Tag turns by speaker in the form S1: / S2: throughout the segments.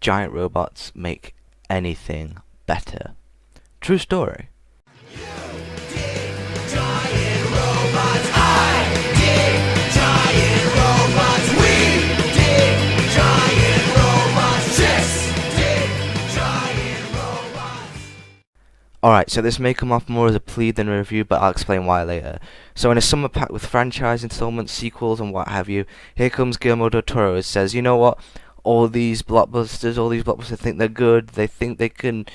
S1: giant robots make anything better. True story. Alright, so this may come off more as a plea than a review, but I'll explain why later. So in a summer packed with franchise installments, sequels and what have you, here comes Guillermo del Toro and says, you know what, all these blockbusters think they're good, they think they can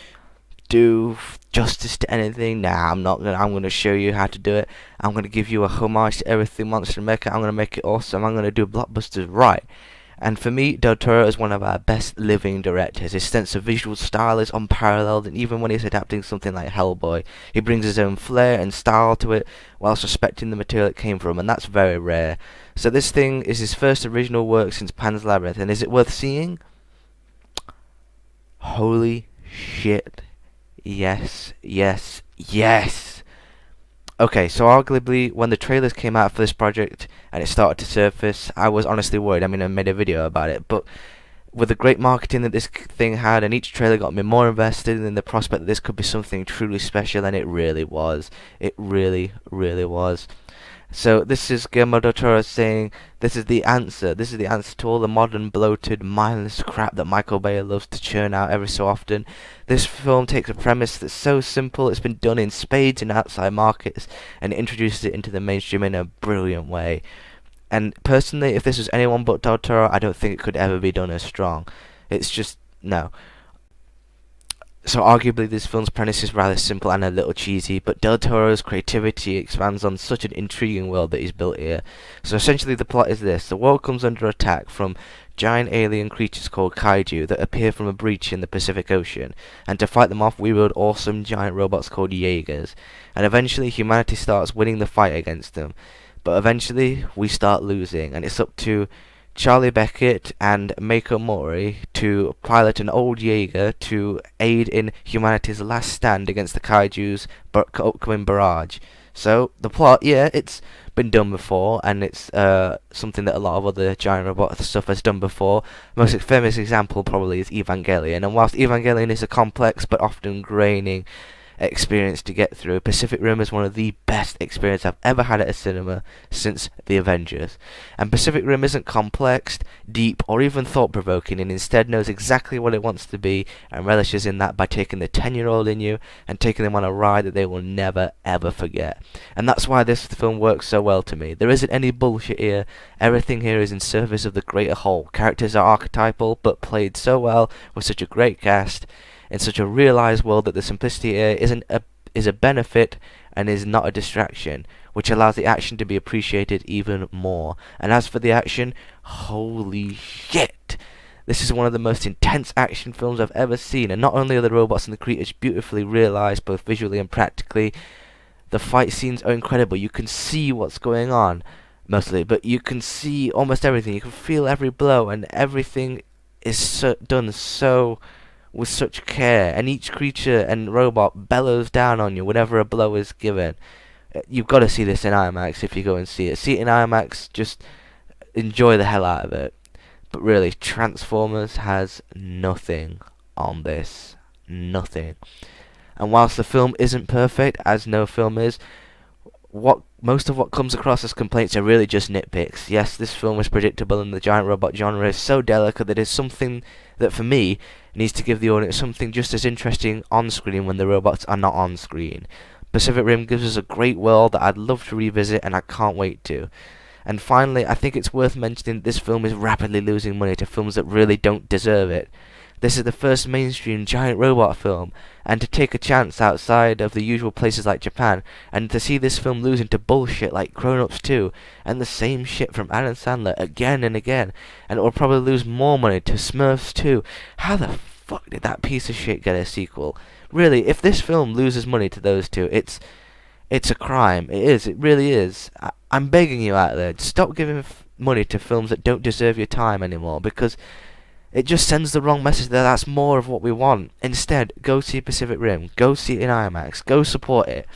S1: do justice to anything. Nah, I'm gonna show you how to do it. I'm gonna give you a homage to everything Monster Maker. I'm gonna make it awesome. I'm gonna do blockbusters right. And for me, Del Toro is one of our best living directors. His sense of visual style is unparalleled, and even when he's adapting something like Hellboy, he brings his own flair and style to it, whilst respecting the material it came from, and that's very rare. So this thing is his first original work since Pan's Labyrinth, and is it worth seeing? Holy shit. Yes, yes, yes! Okay, so arguably, when the trailers came out for this project and it started to surface, I was honestly worried. I mean, I made a video about it, but with the great marketing that this thing had, and each trailer got me more invested in the prospect that this could be something truly special, and it really was. It really, really was. So this is Guillermo del Toro saying, this is the answer. This is the answer to all the modern, bloated, mindless crap that Michael Bay loves to churn out every so often. This film takes a premise that's so simple, it's been done in spades in outside markets, and introduces it into the mainstream in a brilliant way. And personally, if this was anyone but del Toro, I don't think it could ever be done as strong. It's just, no. So arguably this film's premise is rather simple and a little cheesy, but Del Toro's creativity expands on such an intriguing world that he's built here. So essentially the plot is this: the world comes under attack from giant alien creatures called kaiju that appear from a breach in the Pacific Ocean, and to fight them off we build awesome giant robots called Jaegers, and eventually humanity starts winning the fight against them, but eventually we start losing, and it's up to Charlie Beckett and Mako Mori to pilot an old Jaeger to aid in humanity's last stand against the kaiju's upcoming barrage. So, the plot, yeah, it's been done before, and it's something that a lot of other giant robot stuff has done before. Most famous example probably is Evangelion, and whilst Evangelion is a complex but often graining experience to get through, Pacific Rim is one of the best experiences I've ever had at a cinema since The Avengers. And Pacific Rim isn't complex, deep, or even thought-provoking, and instead knows exactly what it wants to be and relishes in that by taking the 10-year-old in you and taking them on a ride that they will never ever forget. And that's why this film works so well to me. There isn't any bullshit here. Everything here is in service of the greater whole. Characters are archetypal but played so well with such a great cast in such a realised world that the simplicity here is a benefit and is not a distraction, which allows the action to be appreciated even more. And as for the action, holy shit! This is one of the most intense action films I've ever seen, and not only are the robots and the creatures beautifully realised both visually and practically, the fight scenes are incredible. You can see what's going on, mostly, but you can see almost everything. You can feel every blow, and everything is done so with such care, and each creature and robot bellows down on you whenever a blow is given. You've got to see this in IMAX if you go and see it. See it in IMAX, just enjoy the hell out of it. But really, Transformers has nothing on this. Nothing. And whilst the film isn't perfect, as no film is, most of what comes across as complaints are really just nitpicks. Yes, this film is predictable, and the giant robot genre is so delicate that it's something that, for me, needs to give the audience something just as interesting on screen when the robots are not on screen. Pacific Rim gives us a great world that I'd love to revisit, and I can't wait to. And finally, I think it's worth mentioning that this film is rapidly losing money to films that really don't deserve it. This is the first mainstream giant robot film, and to take a chance outside of the usual places like Japan, and to see this film losing to bullshit like Grown Ups 2, and the same shit from Adam Sandler again and again, and it will probably lose more money to Smurfs 2. How the fuck did that piece of shit get a sequel? Really, if this film loses money to those two, it's a crime. It is. It really is. I'm begging you out there, stop giving money to films that don't deserve your time anymore, because it just sends the wrong message that that's more of what we want. Instead, go see Pacific Rim. Go see it in IMAX. Go support it.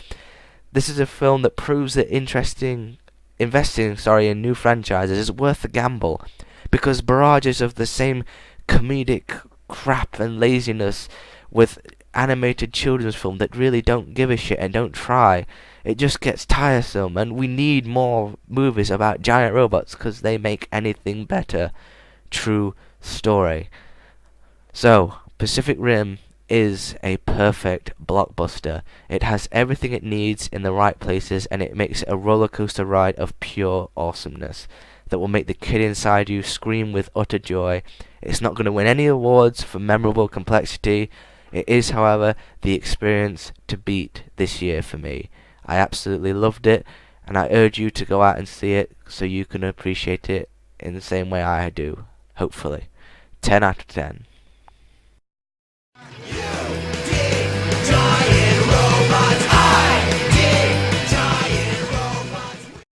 S1: This is a film that proves that investing in new franchises is worth the gamble, because barrages of the same comedic crap and laziness with animated children's film that really don't give a shit and don't try. It just gets tiresome, and we need more movies about giant robots because they make anything better. True story. So, Pacific Rim is a perfect blockbuster. It has everything it needs in the right places, and it makes it a roller coaster ride of pure awesomeness that will make the kid inside you scream with utter joy. It's not going to win any awards for memorable complexity. It is, however, the experience to beat this year for me. I absolutely loved it, and I urge you to go out and see it so you can appreciate it in the same way I do, hopefully. 10 out of 10.